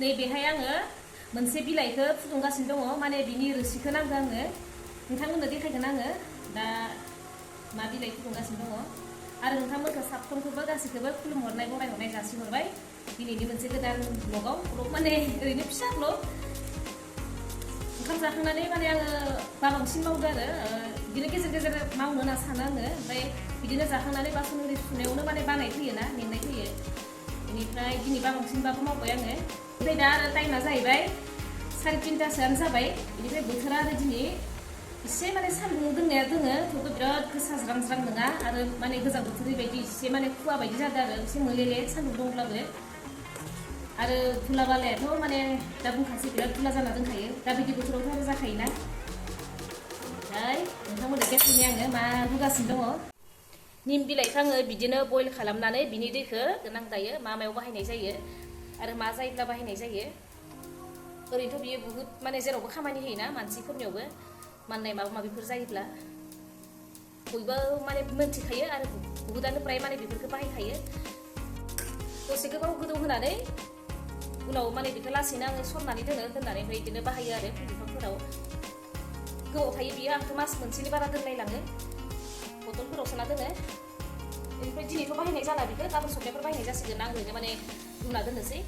नैबेहाय आङो मोनसे बिलाइखौ फुदुंगासिनो दङ माने बिनि रोसिखौ नांगौ आङो नोंथांमोननो देखायगोन आङो दा मा बिलाइ फुदुंगासिनो दङ आरो नोंथांमोनखौ साफ्रोमखौबो गासैखौबो खुलुमहरनाय बरायहरनाय जासिहरबाय दिनैनि मोनसे गोदान ब्लगाव माने ओरैनो फिसा ब्लग ओंखाम जाखांनानै माने आङो बाबांसिन मावदो आरो बिदिनो गेजेर गेजेर मावनो होनना सानो आङो ओमफ्राय बिदिनो जाखांनानै बासन ओरै सुनायावनो माने बानाय फैयोना मेंनाय फैयो बेनिफ्राय दिनै बाबांसिनबाबो मावबाय आङो ओमफ्राय दा आरो टाइमा जाहैबाय 3:30 जाबाय बेनिफ्राय बोथोरा आरो दिनै एसे माने सान्दुं दोंनाया दोङो थेवबो बिराद गोसा ज्रां ज्रां नङा आरो माने गोजां बोथोरनि बायदि एसे माने खुवा बायदि जादों आरो एसे मोलेले सान्दुं दंब्लाबो आरो धुला बालायाथ' माने दा बुंखासै बिराद धुला जाना दोनखायो दा बिदि बोथोरावथ' आरो जाखायोना ओमफ्राय नोंथांमोननो देखायनि आङो मा रुगासिनो दङ निम बिलाइखौ आङो बिदिनो बयल खालामनानै बिनि दैखौ गोनां दायो मायाव बाहायनाय जायो आरो मा जायोब्ला बाहायनाय जायो ओरैनोथ' बियो बुहुत माने जेरावबो खामानि होयोना मानसिफोरनियावबो माननाय माबा माबिफोर जायोब्ला बयबो माने मोनथिखायो आरो बुहुदानो प्राय माने बेफोरखौ बाहायखायो दसे गोबाव गोदौ होनानै उनाव माने बेखौ लासैनो आङो सरनानै दोननानै ओमफ्राय बिदिनो बाहायो आरो फुल बिफांफोराव गोबाव थायो बियो आंथ' मास मोनसेनि बारा दोनलायलाङो बथलफोराव सोना दोनो बेनिफ्राय दिनैथ' बाहायनाय जाला बेखौ गाबोन सबनियाफोर बाहायनाय जासिगोन आं ओरैनो माने रुना दोननोसै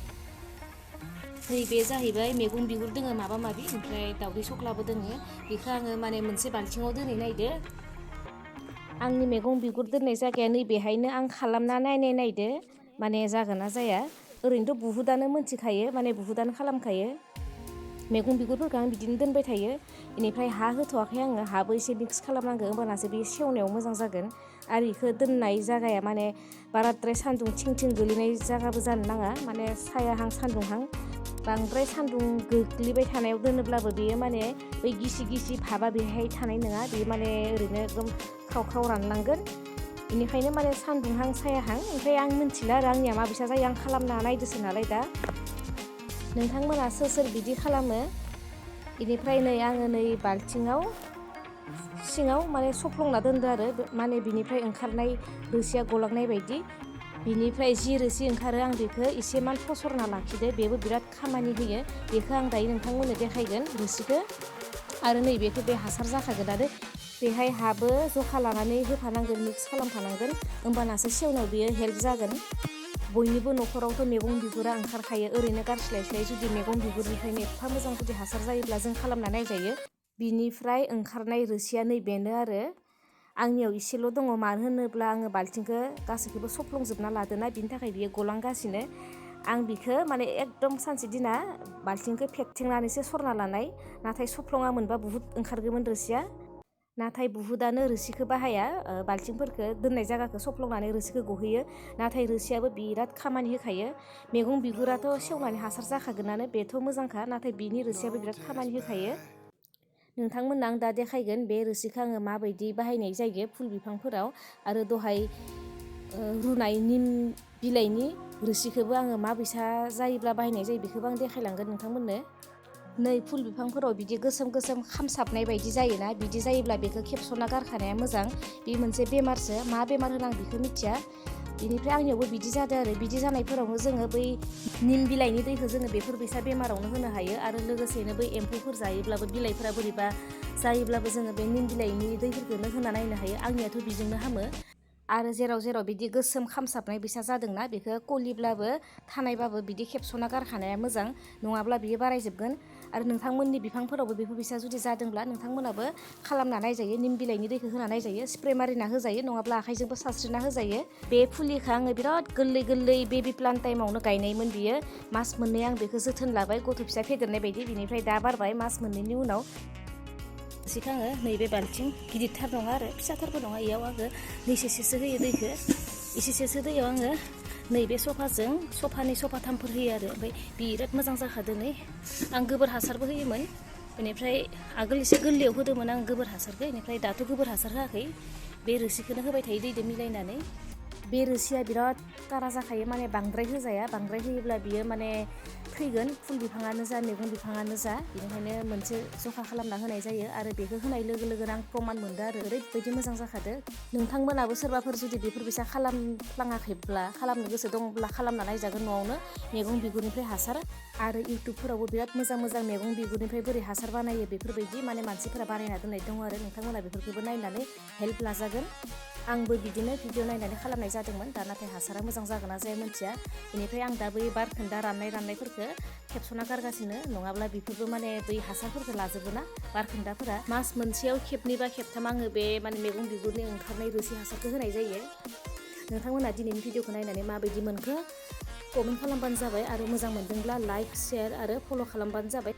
नैबे जाहैबाय मैगं बिगुर दोङो माबा माबि ओमफ्राय दावदै सख्लाबो दोङो बेखौ आङो माने मोनसे बाल्थिङाव दोनै नायदो आंनि मैगं बिगुर दोननाय जायगाया नैबेहायनो आं खालामना नायदो माने जागोन ना जाया ओरैनोथ' बुहुदानो मोनथिखायो माने बुहुदानो खालामखायो मैगं बिगुरफोरखौ आं बिदिनो दोनबाय थायो बेनिफ्राय हा होथ'वाखै आङो हाबो एसे मिक्स खालामनांगौ होमबानासो बे सेवनायाव मोजां जागोन आरो बेखौ दोननाय जायगाया माने बाराद्राय सान्दुं थिं गोलैनाय जायगाबो जानो नाङा माने सायाहां सान्दुंहां बांद्राय सान्दुं गोग्लैबाय थानायाव दोनोब्लाबो बेयो माने बै गिसि गिसि भाबा बेहाय थानाय नङा बेयो माने ओरैनो एकदम ख्राव ख्राव रानलांगोन बेनिखायनो माने सान्दुंहां सायाहां ओमफ्राय आं मिथिला आरो आंनिया माबायसा जायो आं खालामना नायदोसो नालाय दा नोंथांमोना सोर बिदि खालामो बेनिफ्राय नै आङो नै बाल्थिङाव सिङाव माने सफ्लंना दोनदो आरो माने बिनिफ्राय ओंखारनाय रोसिया गलांनाय बायदि बिनिफ्राय जि रोसि ओंखारो आं बेखौ एसेमान फसरना लाखिदो बेबो बिराद खामानि होयो बेखौ आं दायो नोंथांमोननो देखायगोन रोसिखौ आरो नैबेखौ बे हासार जाखागोन आरो बेहाय हाबो जखा लानानै होफानांगोन मिक्स खालामफानांगोन होमबानासो सेवनायाव बेयो हेल्प जागोन बयनिबो न'खरावथ' मैगं बिगुरा ओंखारखायो ओरैनो गारस्लायस्लाय जुदि मैगं बिगुरनिफ्रायनो एफा मोजां जुदि हासार जायोब्ला जों खालामना नायजायो बिनिफ्राय ओंखारनाय रोसिया नैबेनो आरो आंनियाव एसेल' दङ मानो होनोब्ला आङो बाल्थिंखौ गासैखौबो सफ्लंजोबना लादोना बिनि थाखाय बियो गलांगासिनो आं बिखौ माने एकदम सानसे दिना बाल्थिंखौ फेक्थेंनानैसो सरना लानाय नाथाय सफ्लङा मोनबा बुहुद ओंखारगौमोन रोसिया नाथाय बुहुदानो रोसिखौ बाहाया बाल्थिंफोरखौ दोननाय जायगाखौ सफ्लंनानै रोसिखौ गहोयो नाथाय रोसियाबो बिराद खामानि होखायो मैगं बिगुराथ' सेवनानै हासार जाखागोनानो बेथ' मोजांखा नाथाय बिनि रोसियाबो बिराद खामानि होखायो नोंथांमोननो आं दा देखायगोन बे रोसिखौ आङो माबायदि बाहायनाय जायो फुल बिफांफोराव आरो दहाय रुनाय निम बिलाइनि रोसिखौबो आङो माबायसा जायोब्ला बाहायनाय जायो बेखौबो आं देखायलांगोन नोंथांमोननो नै फुल बिफांफोराव बिदि गोसोम गोसोम खामसाबनाय बायदि जायोना बिदि जायोब्ला बेखौ खेबस'ना गारखानाया मोजां बे मोनसे बेमारसो मा बेमार होनो आं बेखौ मिथिया बेनिफ्राय आंनियावबो बिदि जादों आरो बिदि जानायफोरावनो जोङो बै निम बिलाइनि दैखौ जोङो बेफोरबायसा बेमारावनो होनो हायो आरो लोगोसेनो बै एम्फौफोर जायोब्लाबो बिलाइफोरा बोरैबा जायोब्लाबो जोङो बे निम बिलाइनि दैफोरखौनो होना नायनो हायो आंनियाथ' बेजोंनो हामो आरो जेराव बिदि गोसोम खामसाबनाय बैसा जादोंना बेखौ कलिब्लाबो थानायबाबो बिदि खेबस'ना गारखानाया मोजां नङाब्ला बियो बारायजोबगोन आरो नोंथांमोननि बिफांफोरावबो बेफोरबायसा जुदि जादोंब्ला नोंथांमोनाबो खालामना नायजायो निम बिलाइनि दैखौ होना नायजायो स्प्रे मारिना होजायो नङाब्ला आखाइजोंबो सारस्रिना होजायो बे फुलिखौ आङो बिराद गोरलै बेबि प्लान्ट टाइमावनो गायनायमोन बियो मास मोननै आं बेखौ जोथोन लाबाय गथ' फिसा फेदेरनाय बायदि बिनिफ्राय दा बारबाय मास मोननैनि उनाव रोसिखौ आङो नैबे बाल्थिं गिदिरथार नङा आरो फिसाथारबो नङा इयाव आङो दैसेसो होयो दैखौ एसेसो दैयाव आङो नैबे सफाथामफोर होयो आरो ओमफ्राय बिराद मोजां जाखादों नै आं गोबोर हासारबो होयोमोन बेनिफ्राय आगोल एसे गोरलैयाव होदोंमोन आं गोबोर हासारखौ बेनिफ्राय दाथ' गोबोर हासार होआखै बे रोसिखौनो होबाय थायो दैजों मिलायनानै बे रोसिया बिराद कारा जाखायो माने बांद्राय होजाया बांद्राय होयोब्ला बियो माने थैगोन फुल बिफाङानो जा मैगं बिफाङानो जा बेनिखायनो मोनसे जखा खालामना होनाय जायो आरो बेखौ होनाय लोगो लोगोनो आं प्रमान मोनदों आरो ओरैबायदि मोजां जाखादो नोंथांमोनाबो सोरबाफोर जुदि बेफोरबायसा खालामफ्लाङाखैब्ला खालामनो गोसो दंब्ला खालामना नायजागोन न'आवनो मैगं बिगुरनिफ्राय हासार आरो इउटुबफोरावबो बिराद मोजां मोजां मैगं बिगुरनिफ्राय बोरै हासार बानायो बेफोरबायदि माने मानसिफोरा बानायना दोननाय दङ आरो नोंथांमोना बेफोरखौबो नायनानै हेल्प लाजागोन आंबो बिदिनो भिडिअ नायनानै खालामनाय जादोंमोन दा नाथाय हासारा मोजां जागोन ना जाया मिथिया बेनिफ्राय आं दा बै बारखोन्दा राननायफोरखौ खेबस'ना गारगासिनो नङाब्ला बेफोरबो माने बै हासारफोरखौ लाजोबोना बारखोन्दाफोरा मास मोनसेयाव खेबनै बा खेबथाम आङो बे माने मैगं बिगुरनि ओंखारनाय रोसि हासारखौ होनाय जायो नोंथांमोना दिनैनि भिडिअखौ नायनानै माबायदि मोनखो कमेन्ट खालामबानो जाबाय आरो मोजां मोनदोंब्ला लाइक शेयार आरो फल' खालामबानो जाबाय